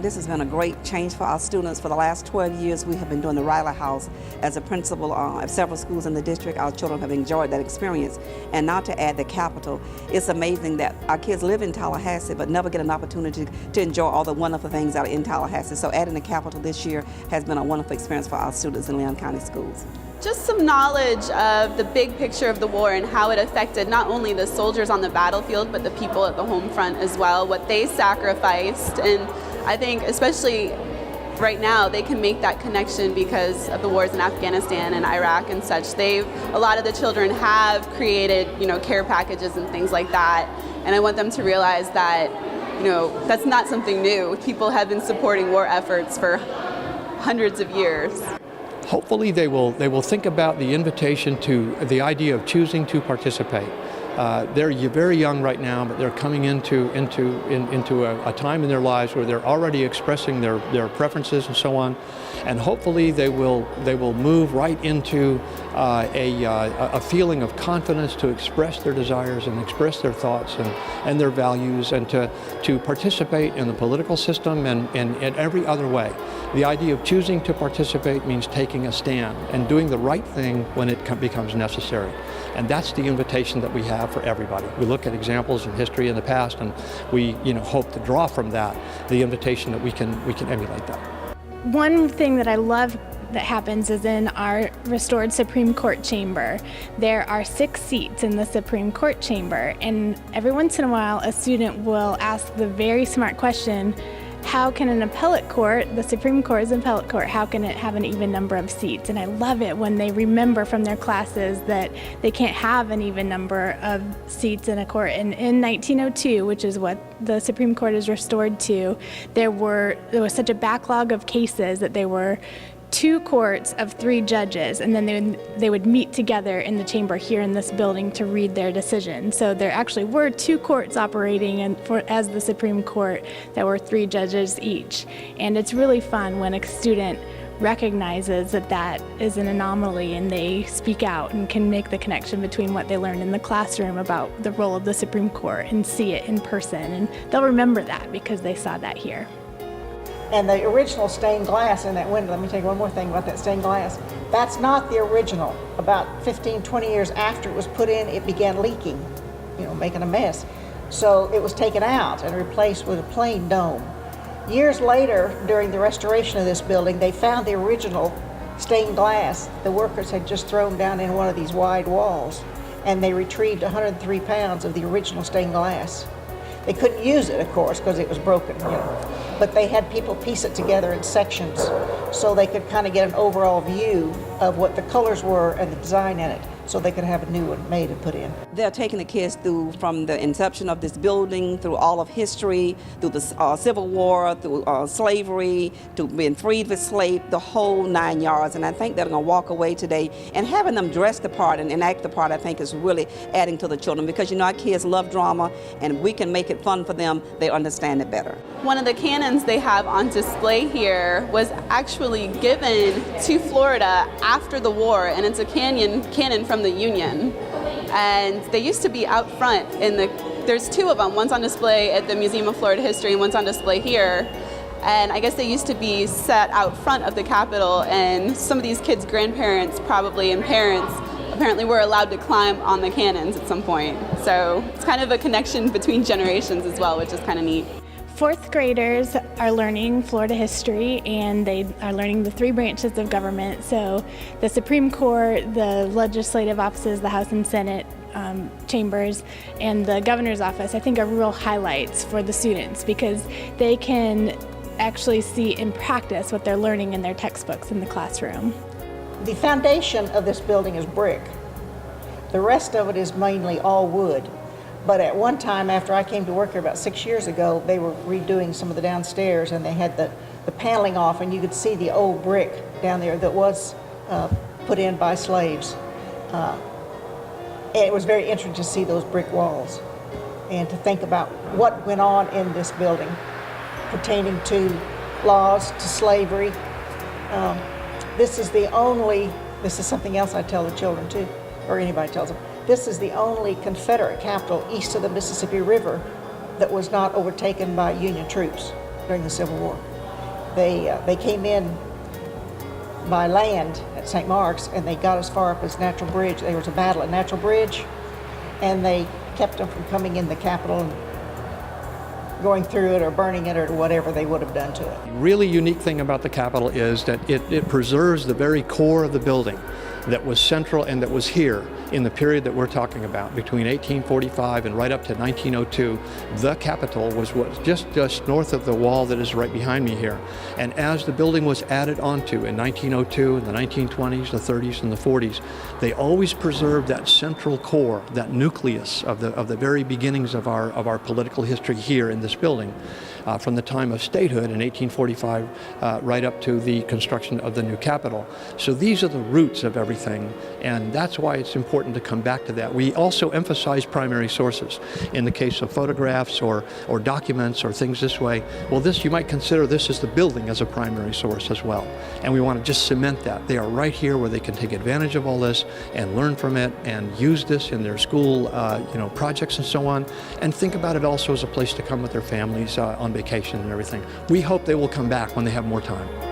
this has been a great change for our students. For the last 12 years, we have been doing the Riley House as a principal at several schools in the district. Our children have enjoyed that experience. And now to add the Capitol, it's amazing that our kids live in Tallahassee but never get an opportunity to enjoy all the wonderful things that are in Tallahassee. So adding the Capitol this year has been a wonderful experience for our students in Leon County schools. Just some knowledge of the big picture of the war and how it affected not only the soldiers on the battlefield, but the people at the home front as well, what they sacrificed. And I think especially right now they can make that connection because of the wars in Afghanistan and Iraq and such. A lot of the children have created, care packages and things like that. And I want them to realize that, that's not something new. People have been supporting war efforts for hundreds of years. Hopefully they will think about the invitation to the idea of choosing to participate. They're very young right now, but they're coming into a time in their lives where they're already expressing their preferences and so on, and hopefully they will move right into a feeling of confidence to express their desires and express their thoughts and their values, and to participate in the political system and in every other way. The idea of choosing to participate means taking a stand and doing the right thing when it becomes necessary. And that's the invitation that we have for everybody. We look at examples in history in the past, and we hope to draw from that the invitation that we can emulate that. One thing that I love that happens is in our restored Supreme Court chamber. There are 6 seats in the Supreme Court chamber, and every once in a while a student will ask the very smart question, how can an appellate court, the Supreme Court is an appellate court, how can it have an even number of seats? And I love it when they remember from their classes that they can't have an even number of seats in a court. And in 1902, which is what the Supreme Court is restored to, there was such a backlog of cases that there were 2 courts of 3 judges, and then they would meet together in the chamber here in this building to read their decision. So there actually were 2 courts operating as the Supreme Court that were 3 judges each. And it's really fun when a student recognizes that is an anomaly and they speak out and can make the connection between what they learned in the classroom about the role of the Supreme Court and see it in person. And they'll remember that because they saw that here. And the original stained glass in that window, let me tell you one more thing about that stained glass. That's not the original. About 15, 20 years after it was put in, it began leaking, making a mess. So it was taken out and replaced with a plain dome. Years later, during the restoration of this building, they found the original stained glass the workers had just thrown down in one of these wide walls, and they retrieved 103 pounds of the original stained glass. They couldn't use it, of course, because it was broken, but they had people piece it together in sections so they could kind of get an overall view of what the colors were and the design in it, so they could have a new one made and put in. They're taking the kids through from the inception of this building, through all of history, through the Civil War, through slavery, to being freed with slave, the whole 9 yards. And I think they're going to walk away today, and having them dress the part and enact the part, I think is really adding to the children, because our kids love drama, and if we can make it fun for them, they understand it better. One of the cannons they have on display here was actually given to Florida after the war, and it's a cannon from the Union. And they used to be out front there's 2 of them. One's on display at the Museum of Florida History and one's on display here. And I guess they used to be set out front of the Capitol, and some of these kids' grandparents probably and parents apparently were allowed to climb on the cannons at some point. So it's kind of a connection between generations as well, which is kind of neat. 4th graders are learning Florida history, and they are learning the 3 branches of government. So the Supreme Court, the legislative offices, the House and Senate chambers, and the governor's office, I think are real highlights for the students because they can actually see in practice what they're learning in their textbooks in the classroom. The foundation of this building is brick. The rest of it is mainly all wood. But at one time, after I came to work here about 6 years ago, they were redoing some of the downstairs, and they had the paneling off, and you could see the old brick down there that was put in by slaves. And it was very interesting to see those brick walls and to think about what went on in this building pertaining to laws, to slavery. This is something else I tell the children too, or anybody tells them. This is the only Confederate capital east of the Mississippi River that was not overtaken by Union troops during the Civil War. They came in by land at St. Mark's, and they got as far up as Natural Bridge. There was a battle at Natural Bridge, and they kept them from coming in the Capitol and going through it or burning it or whatever they would have done to it. Really unique thing about the Capitol is that it preserves the very core of the building that was central and that was here in the period that we're talking about, between 1845 and right up to 1902. The Capitol was just north of the wall that is right behind me here. And as the building was added onto in 1902, in the 1920s, the 30s, and the 40s, they always preserved that central core, that nucleus of the very beginnings of our political history here in this building, from the time of statehood in 1845 right up to the construction of the new Capitol. So these are the roots of everything, and that's why it's important to come back to that. We also emphasize primary sources. In the case of photographs or documents or things this way, well, you might consider this as the building as a primary source as well. And we want to just cement that. They are right here where they can take advantage of all this and learn from it and use this in their school projects and so on, and think about it also as a place to come with their families on vacation and everything. We hope they will come back when they have more time.